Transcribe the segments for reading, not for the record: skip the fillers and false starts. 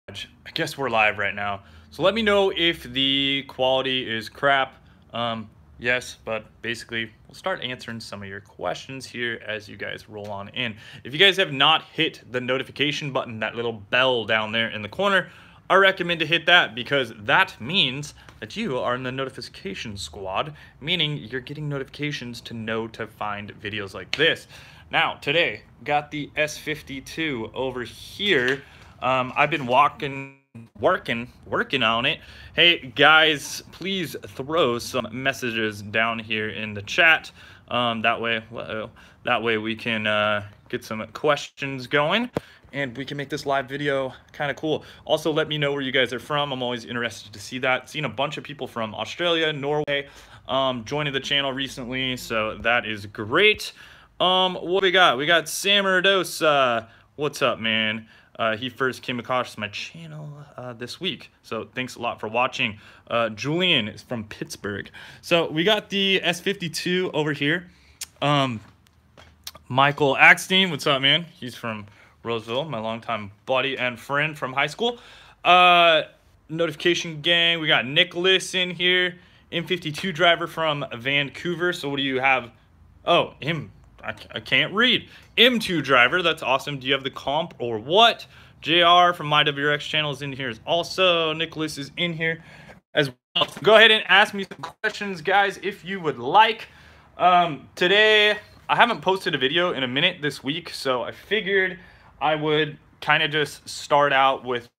I guess we're live right now. So let me know if the quality is crap. Yes, but basically we'll start answering some of your questions here as you guys roll on in. If you guys have not hit the notification button, that little bell down there in the corner, I recommend to hit that because that means that you are in the notification squad, meaning you're getting notifications to know to find videos like this. Now, today, got the S52 over here. I've been working on it. Hey guys, please throw some messages down here in the chat. That way we can get some questions going, and we can make this live video kind of cool. Also, let me know where you guys are from. I'm always interested to see that. Seen a bunch of people from Australia, Norway, joining the channel recently, so that is great. What we got? We got Samarados. What's up, man? He first came across my channel this week, so thanks a lot for watching. Julian is from Pittsburgh. So we got the S52 over here. Michael Axtein, what's up, man? He's from Roseville, my longtime buddy and friend from high school. Notification gang, we got Nicholas in here, M52 driver from Vancouver. So what do you have? Oh, I can't read. M2 driver, that's awesome. Do you have the comp or what? JR from my WRX channel is in here as also. Nicholas is in here as well. So go ahead and ask me some questions, guys, if you would like. Today, I haven't posted a video in a minute this week, so I figured I would kind of just start out with,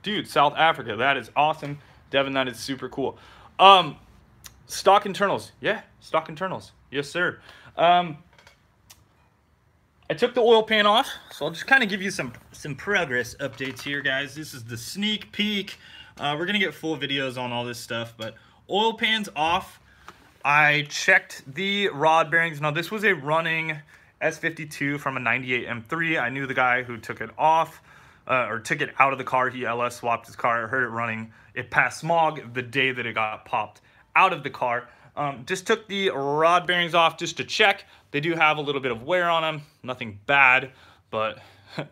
dude, South Africa. That is awesome. Devin, that is super cool. Stock internals. Yeah, stock internals. Yes, sir. I took the oil pan off, so I'll just kind of give you some progress updates here, guys. This is the sneak peek. We're going to get full videos on all this stuff, but oil pan's off. I checked the rod bearings. Now, this was a running S52 from a 98 M3. I knew the guy who took it off, or took it out of the car. He LS swapped his car. I heard it running. It passed smog the day that it got popped out of the car. Just took the rod bearings off just to check. They do have a little bit of wear on them. Nothing bad, but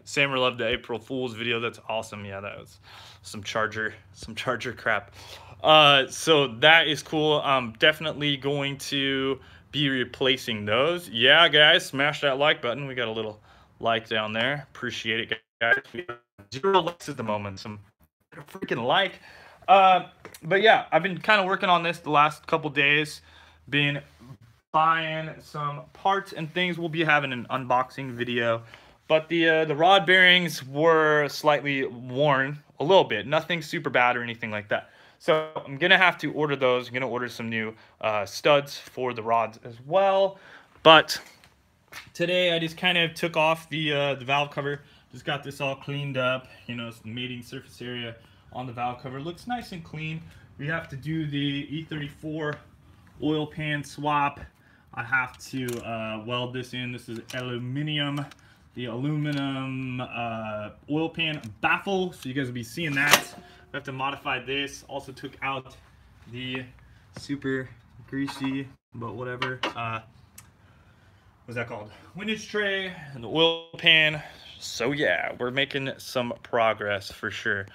Samer loved the April Fool's video. That's awesome. Yeah, that was some charger crap. So that is cool. I'm definitely going to be replacing those. Yeah, guys, smash that like button. We got a little like down there. Appreciate it, guys. We have 0 likes at the moment. Some freaking like. But yeah, I've been kind of working on this the last couple days. Been buying some parts and things. We'll be having an unboxing video. But the rod bearings were slightly worn a little bit. Nothing super bad or anything like that. So I'm going to have to order those. I'm going to order some new studs for the rods as well. But today I just kind of took off the valve cover. Just got this all cleaned up. You know, it's the mating surface area on the valve cover. Looks nice and clean. We have to do the E34 oil pan swap. I have to weld this in. This is aluminum. The aluminum oil pan baffle. So you guys will be seeing that. We have to modify this. Also took out the super greasy, but whatever. What's that called? Windage tray and the oil pan. So yeah, we're making some progress for sure.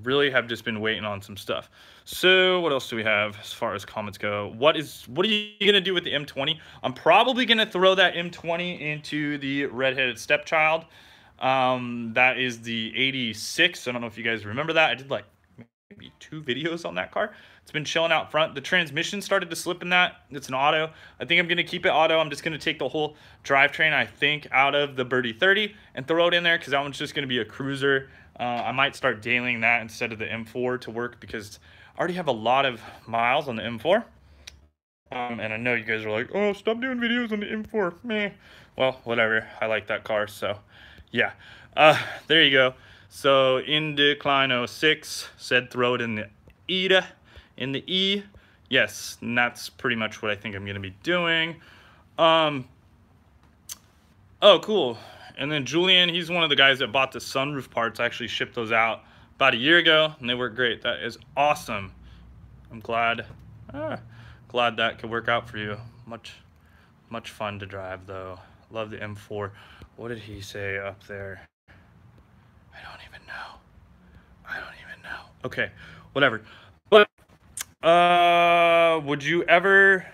Really have just been waiting on some stuff. So what else do we have as far as comments go? What are you gonna do with the M20? I'm probably gonna throw that M20 into the redheaded stepchild. That is the 86. I don't know if you guys remember that. I did like maybe 2 videos on that car. It's been chilling out front. The transmission started to slip in that. It's an auto. I think I'm gonna keep it auto. I'm just gonna take the whole drivetrain, I think, out of the E30 and throw it in there because that one's just gonna be a cruiser. I might start dailying that instead of the M4 to work because I already have a lot of miles on the M4. And I know you guys are like, oh, stop doing videos on the M4. Meh. Well, whatever. I like that car, so yeah. There you go. So in decline 06, said throw it in the E. Yes, and that's pretty much what I think I'm going to be doing. Oh, cool. And then Julian, he's one of the guys that bought the sunroof parts. I actually shipped those out about a year ago, and they work great. That is awesome. I'm glad that could work out for you. Much fun to drive, though. Love the M4. What did he say up there? I don't even know. Okay, whatever. But would you ever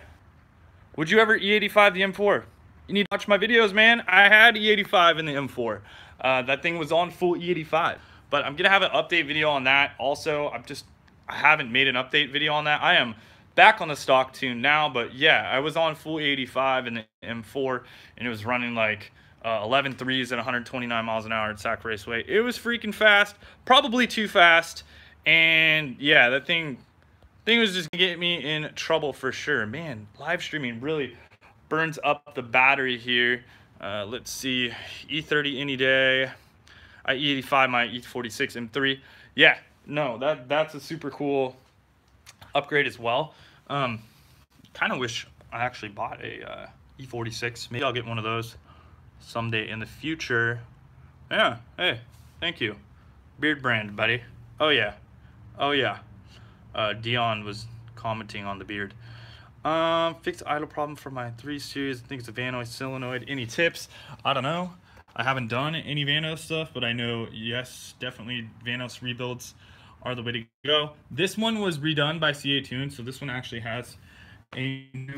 E85 the M4? You need to watch my videos, man. I had E85 in the M4. That thing was on full E85. But I'm gonna have an update video on that. Also, I haven't made an update video on that. I am back on the stock tune now, but yeah, I was on full E85 in the M4, and it was running like 11.3s at 129 miles an hour at Sac Raceway. It was freaking fast, probably too fast, and yeah, that thing was just gonna get me in trouble for sure. Man, live streaming really burns up the battery here. Let's see, E30 any day. I E85 my E46 M3. Yeah, no, that's a super cool upgrade as well. Kind of wish I actually bought a E46. Maybe I'll get one of those someday in the future. Yeah, hey, thank you. Beard brand, buddy. Oh yeah, oh yeah. Dion was commenting on the beard. Fixed idle problem for my 3 Series. I think it's a Vanos solenoid. Any tips? I don't know. I haven't done any Vanos stuff, but I know, yes, definitely Vanos rebuilds are the way to go. This one was redone by CA Tune, so this one actually has a new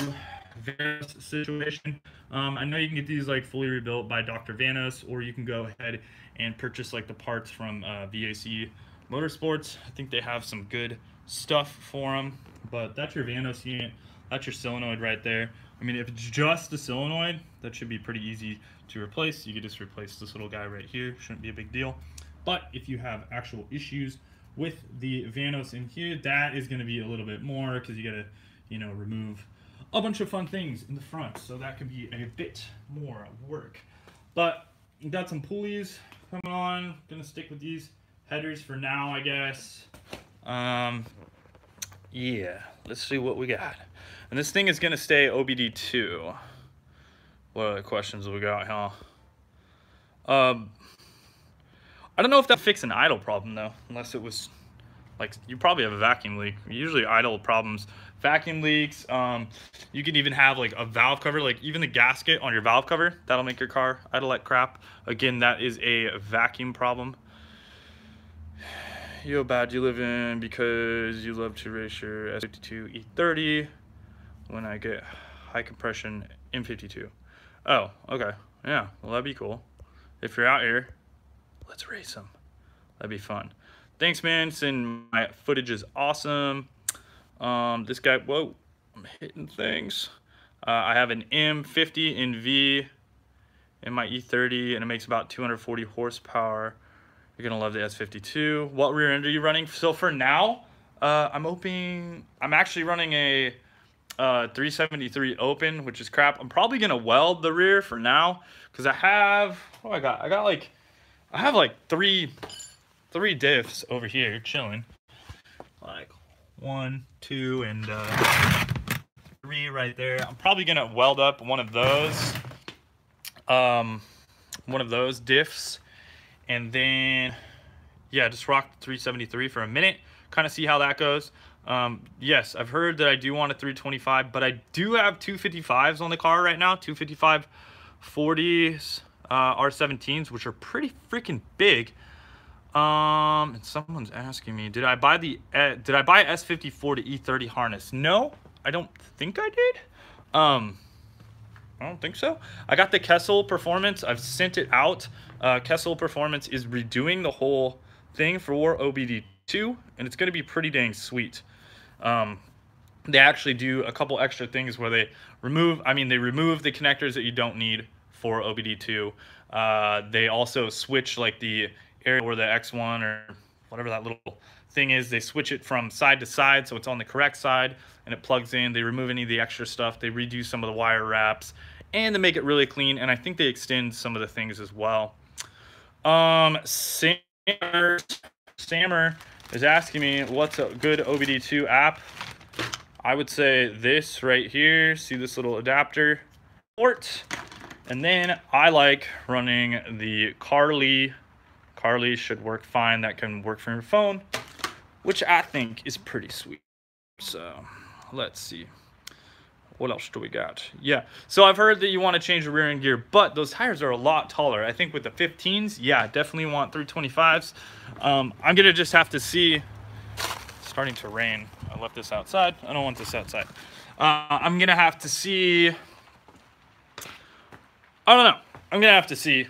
Vanos situation. I know you can get these like fully rebuilt by Dr. Vanos, or you can go ahead and purchase like the parts from VAC Motorsports. I think they have some good stuff for them, but that's your Vanos unit. That's your solenoid right there. I mean, if it's just the solenoid, that should be pretty easy to replace. You could just replace this little guy right here. Shouldn't be a big deal. But if you have actual issues with the Vanos in here, that is going to be a little bit more, because you got to, you know, remove a bunch of fun things in the front. So that could be a bit more work. But we got some pulleys coming on. Gonna stick with these headers for now, I guess. Yeah, let's see what we got. And this thing is gonna stay OBD2. What other questions we got, huh? I don't know if that fixed an idle problem though, unless it was like, you probably have a vacuum leak. Usually idle problems, vacuum leaks. You can even have like a valve cover, like even the gasket on your valve cover, that'll make your car idle like crap. Again, that is a vacuum problem. Yo, bad you live in because you love to race your S52 E30 when I get high compression M52. Oh, okay. Yeah, well, that'd be cool. If you're out here, let's race them. That'd be fun. Thanks, man. Saying my footage is awesome. This guy, whoa, I'm hitting things. I have an M50 in V in my E30, and it makes about 240 horsepower. You're gonna love the S52. What rear end are you running? So for now, I'm actually running a 373 open, which is crap. I'm probably gonna weld the rear for now, because I have, what do I got? I have like three diffs over here chilling. Like 1, 2, and 3 right there. I'm probably gonna weld up one of those diffs. And then, yeah, just rock the 373 for a minute, kind of see how that goes. Yes, I've heard that I do want a 325, but I do have 255s on the car right now, 255 40s, R17s, which are pretty freaking big. And someone's asking me, did I buy S54 to E30 harness? No, I don't think I did. I don't think so. I got the Kessel Performance. I've sent it out. Kessel Performance is redoing the whole thing for OBD2, and it's going to be pretty dang sweet. They actually do a couple extra things where they remove the connectors that you don't need for OBD2. They also switch like the area where the X1 or whatever that little thing is, they switch it from side to side so it's on the correct side and it plugs in. They remove any of the extra stuff. They redo some of the wire wraps, and they make it really clean, and I think they extend some of the things as well. Sammer is asking me what's a good OBD2 app. I would say this right here. See this little adapter port, and then I like running the Carly. Carly should work fine. That can work from your phone, which I think is pretty sweet. So let's see. What else do we got? Yeah, so I've heard that you want to change the rear end gear, but those tires are a lot taller. I think with the 15s, yeah, definitely want 325s. I'm gonna just have to see starting to rain. I left this outside. I don't want this outside. I'm gonna have to see. I don't know. I'm gonna have to see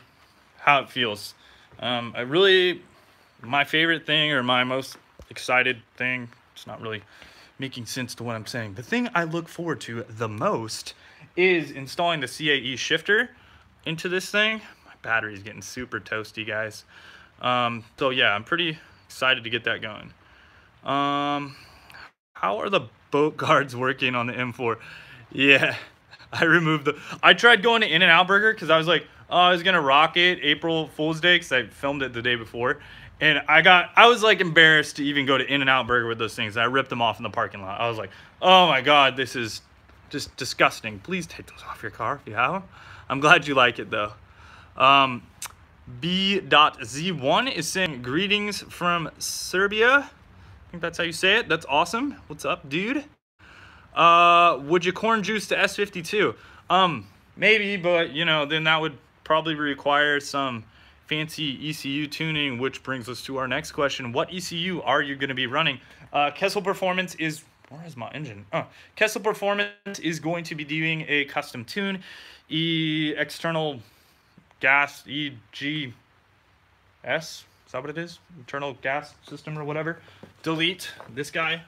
how it feels. My favorite thing, or my most excited thing, it's not really making sense to what I'm saying. The thing I look forward to the most is installing the CAE shifter into this thing. My battery's getting super toasty, guys. So yeah, I'm pretty excited to get that going. How are the boat guards working on the M4? Yeah, I tried going to In-N-Out Burger because I was like, oh, I was gonna rock it April Fool's Day because I filmed it the day before. And I was like embarrassed to even go to In-N-Out Burger with those things. I ripped them off in the parking lot. I was like, oh my God, this is just disgusting. Please take those off your car if you have them. I'm glad you like it though. B.Z1 is saying greetings from Serbia. I think that's how you say it. That's awesome. What's up, dude? Would you corn juice to S52? Maybe, but you know, then that would probably require some fancy ECU tuning, which brings us to our next question. What ECU are you going to be running? Kessel Performance is, where is my engine? Oh, Kessel Performance is going to be doing a custom tune, external gas, EGS, is that what it is? Internal gas system or whatever. Delete, this guy,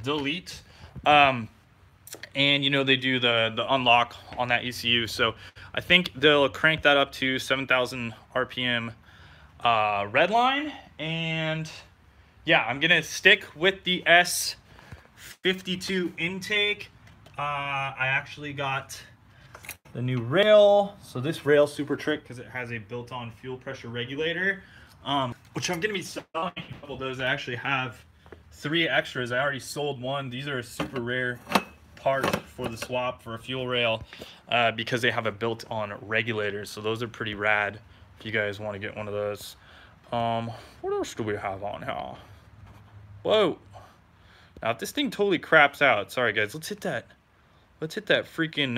delete. And you know, they do the unlock on that ECU, so I think they'll crank that up to 7,000 RPM redline. And yeah, I'm gonna stick with the S52 intake. I actually got the new rail, so this rail's super trick because it has a built-on fuel pressure regulator, which I'm gonna be selling a couple of those. I actually have 3 extras. I already sold one. These are a super rare part for the swap for a fuel rail because they have a built-on regulator, so those are pretty rad if you guys want to get one of those. What else do we have on here? Whoa, now if this thing totally craps out, sorry guys, let's hit that freaking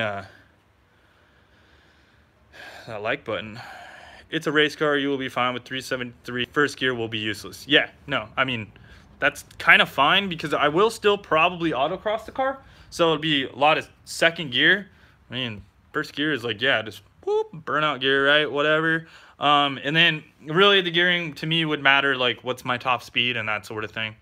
that like button. It's a race car, you will be fine with 373. First gear will be useless. Yeah, no, I mean, that's kind of fine because I will still probably autocross the car. So it'll be a lot of second gear. I mean, first gear is like, yeah, just whoop, burnout gear, right? Whatever. And then really the gearing to me would matter, like what's my top speed and that sort of thing.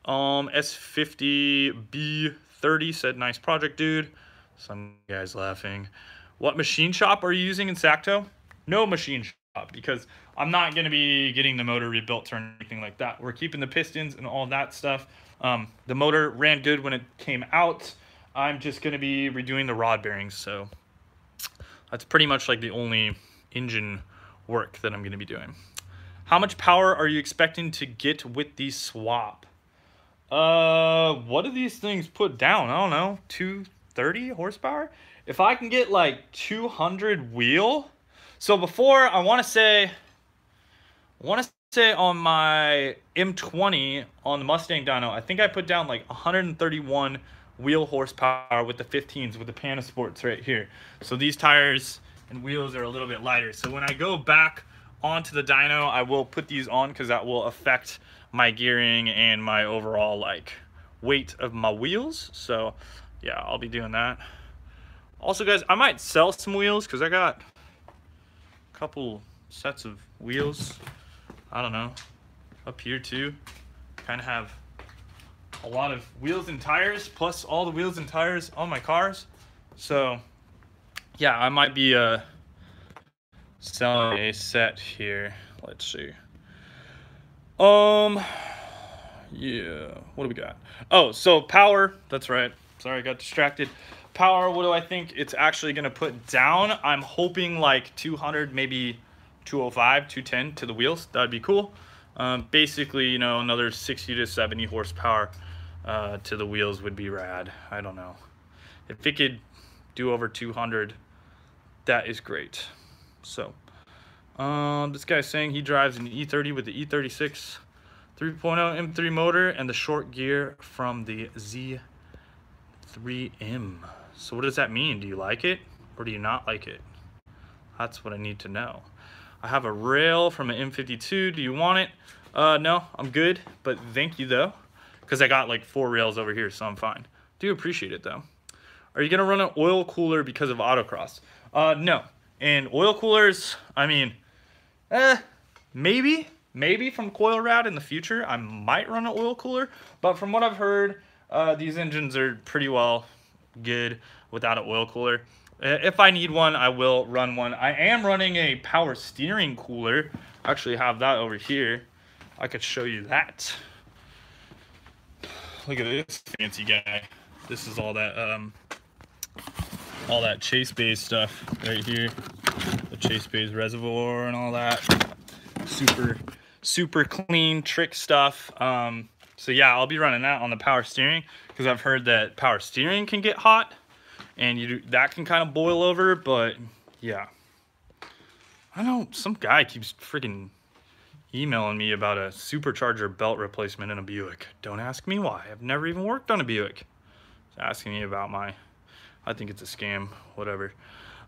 S50B30 said, nice project, dude. Some guys laughing. What machine shop are you using in Sacto? No machine shop, because I'm not going to be getting the motor rebuilt or anything like that. We're keeping the pistons and all that stuff. The motor ran good when it came out. I'm just going to be redoing the rod bearings, so that's pretty much like the only engine work that I'm going to be doing. How much power are you expecting to get with the swap? What do these things put down? I don't know, 230 horsepower? If I can get like 200 wheel. So before, I want to say on my M20 on the Mustang dyno, I think I put down like 131 wheel horsepower with the 15s with the Panasports right here. So these tires and wheels are a little bit lighter. So when I go back onto the dyno, I will put these on because that will affect my gearing and my overall like weight of my wheels. So yeah, I'll be doing that. Also guys, I might sell some wheels because I got a couple sets of wheels. I don't know, up here too. Kind of have a lot of wheels and tires, plus all the wheels and tires on my cars. So yeah, I might be selling a set here. Let's see. Yeah, what do we got? Oh, so power, that's right. Sorry, I got distracted. Power, what do I think it's actually gonna put down? I'm hoping like 200, maybe 205, 210 to the wheels. That'd be cool. Basically, you know, another 60 to 70 horsepower to the wheels would be rad. I don't know. If it could do over 200, that is great. So, this guy's saying he drives an E30 with the E36 3.0 M3 motor and the short gear from the Z3M. So what does that mean? Do you like it or do you not like it? That's what I need to know. I have a rail from an M52. Do you want it? No, I'm good, but thank you though. because I got like 4 rails over here, so I'm fine. Do appreciate it though. Are you gonna run an oil cooler because of autocross? No. And oil coolers, I mean, maybe from coil rad in the future I might run an oil cooler, but from what I've heard, these engines are pretty well good without an oil cooler. If I need one, I will run one. I am running a power steering cooler. I actually have that over here. I could show you that. Look at this fancy guy. This is all that Chase Bay's stuff right here. The Chase Bay's reservoir and all that. Super clean trick stuff. So yeah, I'll be running that on the power steering because I've heard that power steering can get hot and that can kind of boil over, but yeah. I know some guy keeps freaking emailing me about a supercharger belt replacement in a Buick. Don't ask me why. I've never even worked on a Buick. He's asking me about I think it's a scam, whatever.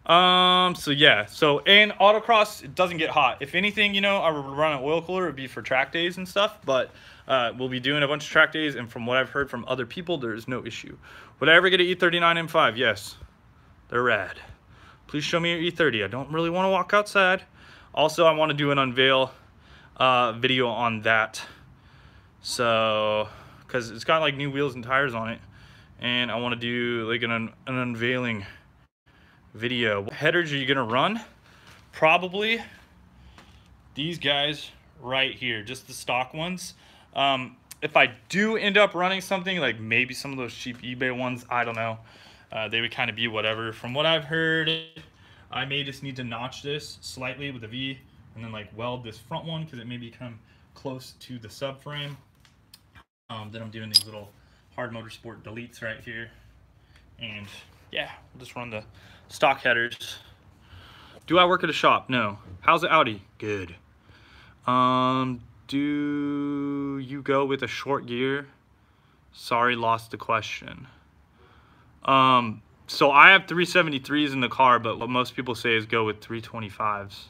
So yeah, and autocross, it doesn't get hot. If anything, you know, I would run an oil cooler, it would be for track days and stuff, but we'll be doing a bunch of track days, and from what I've heard from other people, there's no issue. Would I ever get an E39 M5? Yes, they're rad. Please show me your E30. I don't really want to walk outside. Also, I want to do an unveil video on that, so because it's got like new wheels and tires on it, and I want to do like an unveiling video. What headers are you gonna run? Probably these guys right here, just the stock ones. If I do end up running something like maybe some of those cheap eBay ones, I don't know, they would kind of be whatever. From what I've heard, I may just need to notch this slightly with a V and then like weld this front one because it may become close to the subframe. Then I'm doing these little hard motorsport deletes right here, and yeah, we'll just run the stock headers. Do I work at a shop? No. How's the Audi? Good. Do you go with a short gear? Sorry, lost the question. So I have 373s in the car, but what most people say is go with 325s.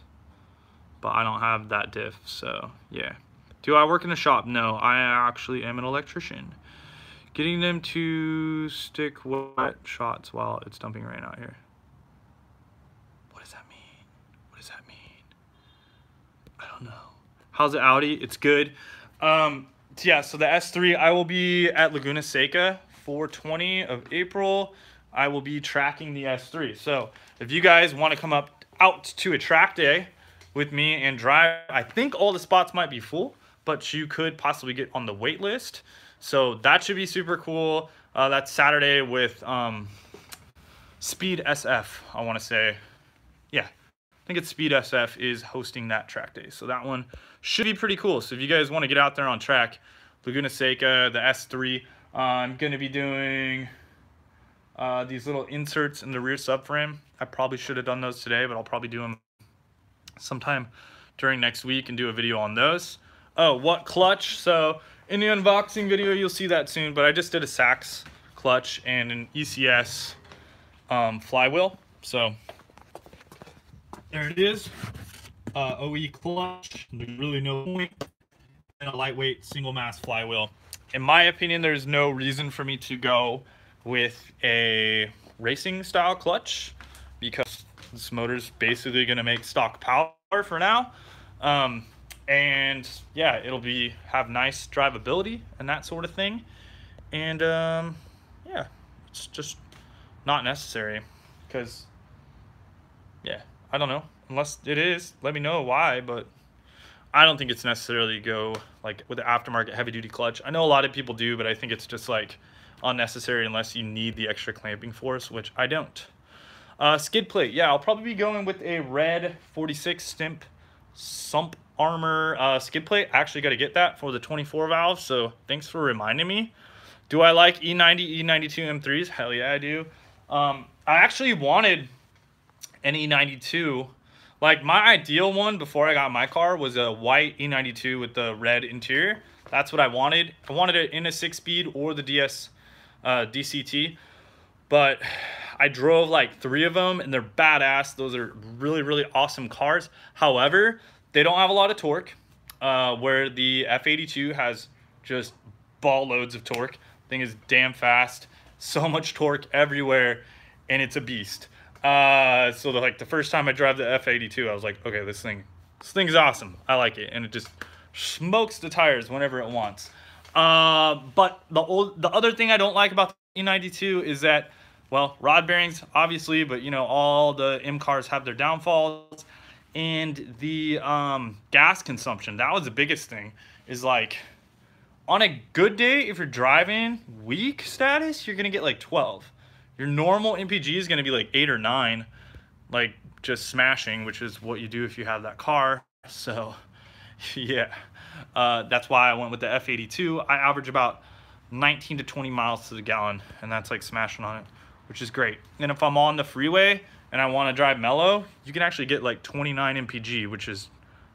But I don't have that diff, so yeah. Do I work in a shop? No, I actually am an electrician. Getting them to stick wet shots while it's dumping rain out here. What does that mean? What does that mean? I don't know. How's the Audi? It's good. Yeah, so the S3, I will be at Laguna Seca 4/20 of April. I will be tracking the S3. So if you guys want to come out to a track day with me and drive, I think all the spots might be full, but you could possibly get on the wait list. So that should be super cool. That's Saturday with Speed SF, I want to say. Yeah, I think it's Speed SF is hosting that track day. So that one should be pretty cool. So if you guys want to get out there on track, Laguna Seca, the S3, I'm going to be doing these little inserts in the rear subframe. I probably should have done those today, but I'll probably do them sometime during next week and do a video on those. Oh, what clutch? So in the unboxing video, you'll see that soon, but I just did a Sachs clutch and an ECS flywheel. So there it is. OE clutch, really no point, and a lightweight single mass flywheel. In my opinion, there's no reason for me to go with a racing style clutch because this motor's basically going to make stock power for now. And yeah, it'll have nice drivability and that sort of thing. And yeah, it's just not necessary because, yeah, I don't know. Unless it is, let me know why, but I don't think it's necessarily go like with the aftermarket heavy duty clutch. I know a lot of people do, but I think it's just like unnecessary unless you need the extra clamping force, which I don't. Skid plate, yeah, I'll probably be going with a red 46 sump armor skid plate. I actually got to get that for the 24 valve, so thanks for reminding me. Do I like E90, E92 M3s? Hell yeah, I do. I actually wanted an E92. Like, my ideal one before I got my car was a white E92 with the red interior. That's what I wanted. I wanted it in a 6-speed or the DCT. But I drove like 3 of them, and they're badass. Those are really, really awesome cars. However, they don't have a lot of torque, where the F52 has just ball loads of torque. Thing is damn fast, so much torque everywhere, and it's a beast. So like the first time I drive the F52, I was like, okay, this thing's awesome. I like it, and it just smokes the tires whenever it wants. But the other thing I don't like about the E92 is that, well, rod bearings, obviously, but you know, all the M cars have their downfalls, and the gas consumption. That was the biggest thing. Is like, on a good day, if you're driving weak status, you're gonna get like 12. Your normal MPG is gonna be like 8 or 9, like just smashing, which is what you do if you have that car. So, yeah, that's why I went with the F82. I average about 19 to 20 miles to the gallon, and that's like smashing on it, which is great. And if I'm on the freeway and I want to drive mellow, you can actually get like 29 MPG, which is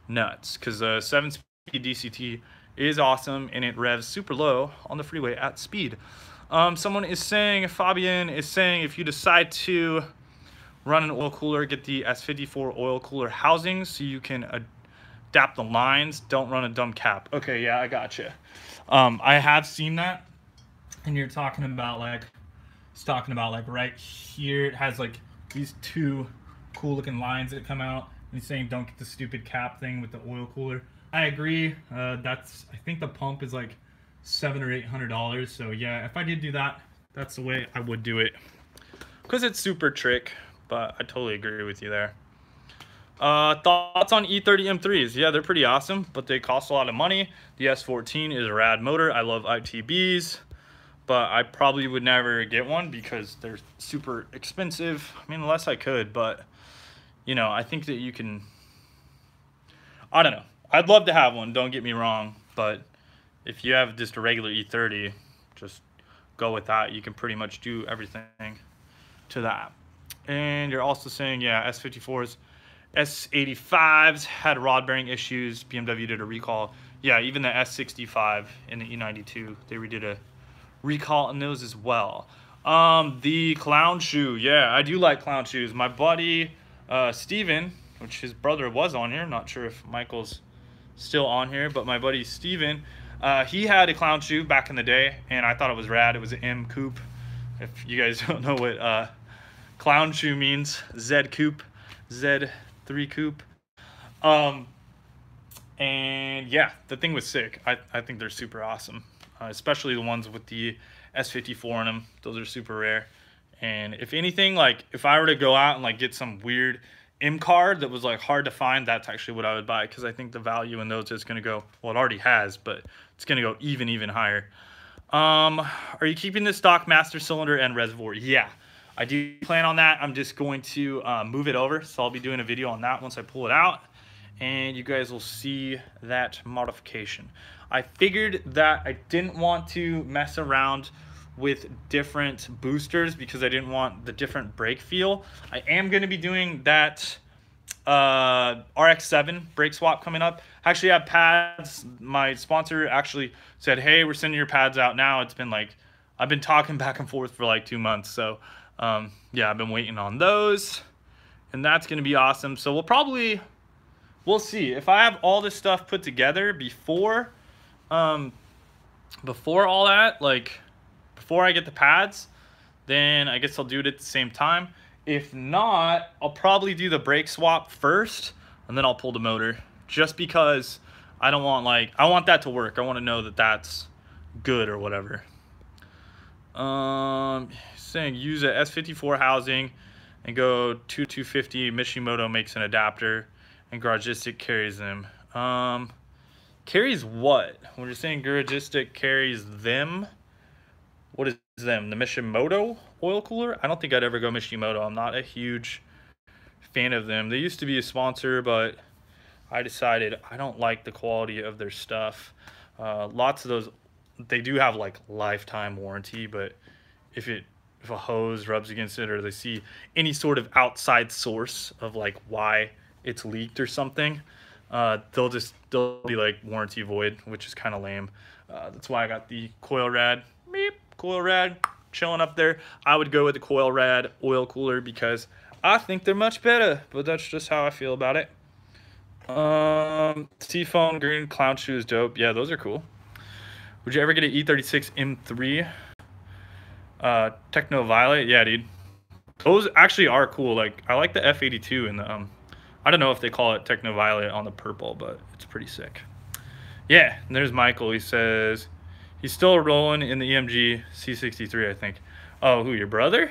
nuts, because 7-speed DCT is awesome, and it revs super low on the freeway at speed. Someone is saying, Fabian is saying, if you decide to run an oil cooler, get the S54 oil cooler housing so you can adapt the lines. Don't run a dumb cap. Okay, yeah, I gotcha. I have seen that, and you're talking about like, it's talking about like right here, it has like these two cool looking lines that come out, and he's saying don't get the stupid cap thing with the oil cooler. I agree. I think the pump is like $700 or $800. So yeah, if I did do that, that's the way I would do it, because it's super trick. But I totally agree with you there. Thoughts on E30 M3s? Yeah, they're pretty awesome, but they cost a lot of money. The S14 is a rad motor. I love ITBs, but I probably would never get one because they're super expensive. I mean, unless I could, but you know, I think that you can, I don't know. I'd love to have one, don't get me wrong, but if you have just a regular E30, just go with that. You can pretty much do everything to that. And you're also saying, yeah, S54s, S85s had rod bearing issues. BMW did a recall. Yeah, even the S65 and the E92, they redid a recall on those as well. The clown shoe, yeah, I do like clown shoes. My buddy Steven, which his brother was on here, not sure if Michael's still on here, but my buddy Steven, he had a clown shoe back in the day, and I thought it was rad. It was an M coupe. If you guys don't know what clown shoe means, Z coupe, Z3 coupe. And yeah, the thing was sick. I think they're super awesome, especially the ones with the S54 in them. Those are super rare. And if anything, like if I were to go out and like get some weird M card that was like hard to find, that's actually what I would buy, because I think the value in those is going to go, well, it already has, but it's going to go even higher. Are you keeping the stock master cylinder and reservoir? Yeah, I do plan on that. I'm just going to move it over, so I'll be doing a video on that once I pull it out, and you guys will see that modification. I figured that I didn't want to mess around with different boosters because I didn't want the different brake feel. I am going to be doing that RX-7 brake swap coming up. I actually have pads. My sponsor actually said, hey, we're sending your pads out now. It's been like, I've been talking back and forth for like 2 months. So yeah, I've been waiting on those, and that's going to be awesome. So we'll see if I have all this stuff put together before all that, like before I get the pads, then I guess I'll do it at the same time. If not, I'll probably do the brake swap first, and then I'll pull the motor, just because I don't want, like, I want that to work. I want to know that that's good or whatever. Saying use a S54 housing and go 250. Mishimoto makes an adapter, and Garagistic carries them. Carries what? When you're saying Garagistic carries them, what is them? The Mishimoto oil cooler? I don't think I'd ever go Mishimoto. I'm not a huge fan of them. They used to be a sponsor, but I decided I don't like the quality of their stuff. Lots of those, they do have like lifetime warranty, but if a hose rubs against it, or they see any sort of outside source of like why it's leaked or something, they'll be like warranty void, which is kind of lame. That's why I got the Coil Rad. Beep. Coil Rad chilling up there. I would go with the Coil Rad oil cooler because I think they're much better, but that's just how I feel about it. Seafoam green clown shoes, dope. Yeah, those are cool. Would you ever get an E36 M3? Techno Violet? Yeah, dude. Those actually are cool. Like, I like the F52 and the, I don't know if they call it Techno Violet on the purple, but it's pretty sick. Yeah, and there's Michael. He says he's still rolling in the EMG C63, I think. Oh, who, your brother?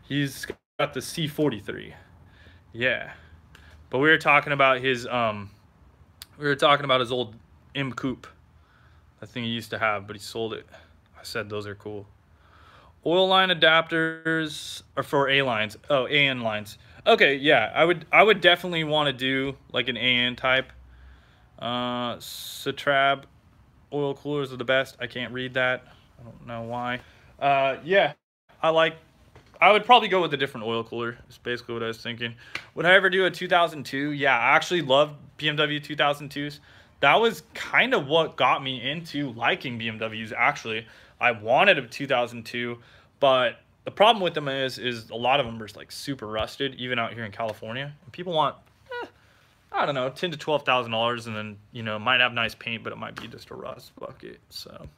He's got the C43. Yeah. But we were talking about his old M Coupe. That thing he used to have, but he sold it. I said those are cool. Oil line adapters are for A lines. Oh, AN lines. Okay, yeah, I would definitely want to do like an AN type. Citrab oil coolers are the best. I can't read that. I don't know why. Yeah, I would probably go with a different oil cooler. That's basically what I was thinking. Would I ever do a 2002? Yeah, I actually love BMW 2002s. That was kind of what got me into liking BMWs, actually. I wanted a 2002, but the problem with them is a lot of them are like super rusted, even out here in California. And people want, I don't know, $10,000 to $12,000, and then, you know, might have nice paint, but it might be just a rust bucket. So,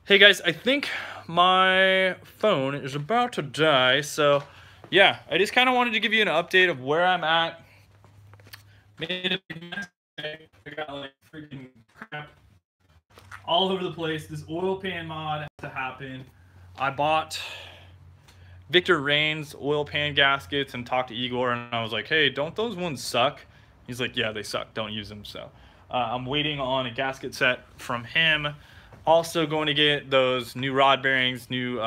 hey guys, I think my phone is about to die. So, yeah, I just kind of wanted to give you an update of where I'm at. Made a big mess. I got like freaking crap all over the place. This oil pan mod has to happen. I bought Victor Rain's oil pan gaskets and talked to Igor, and I was like, hey, don't those ones suck? He's like, yeah, they suck. Don't use them. So I'm waiting on a gasket set from him. Also going to get those new rod bearings, new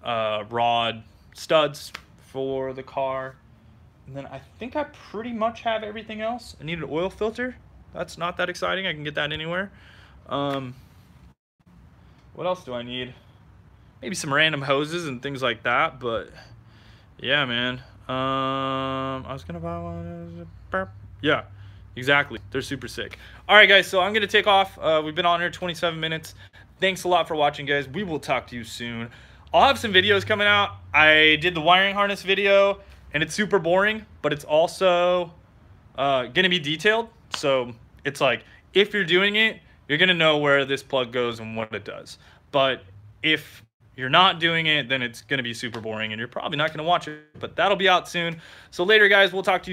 rod studs for the car. And then I think I pretty much have everything else. I need an oil filter. That's not that exciting. I can get that anywhere. What else do I need? Maybe some random hoses and things like that. But yeah, man. I was gonna buy one. Yeah, exactly. They're super sick. All right, guys. So I'm gonna take off. We've been on here 27 minutes. Thanks a lot for watching, guys. We will talk to you soon. I'll have some videos coming out. I did the wiring harness video, and it's super boring, but it's also gonna be detailed. So it's like, if you're doing it, you're gonna know where this plug goes and what it does. But if you're not doing it, then it's gonna be super boring and you're probably not gonna watch it, but that'll be out soon. So later, guys, we'll talk to you soon.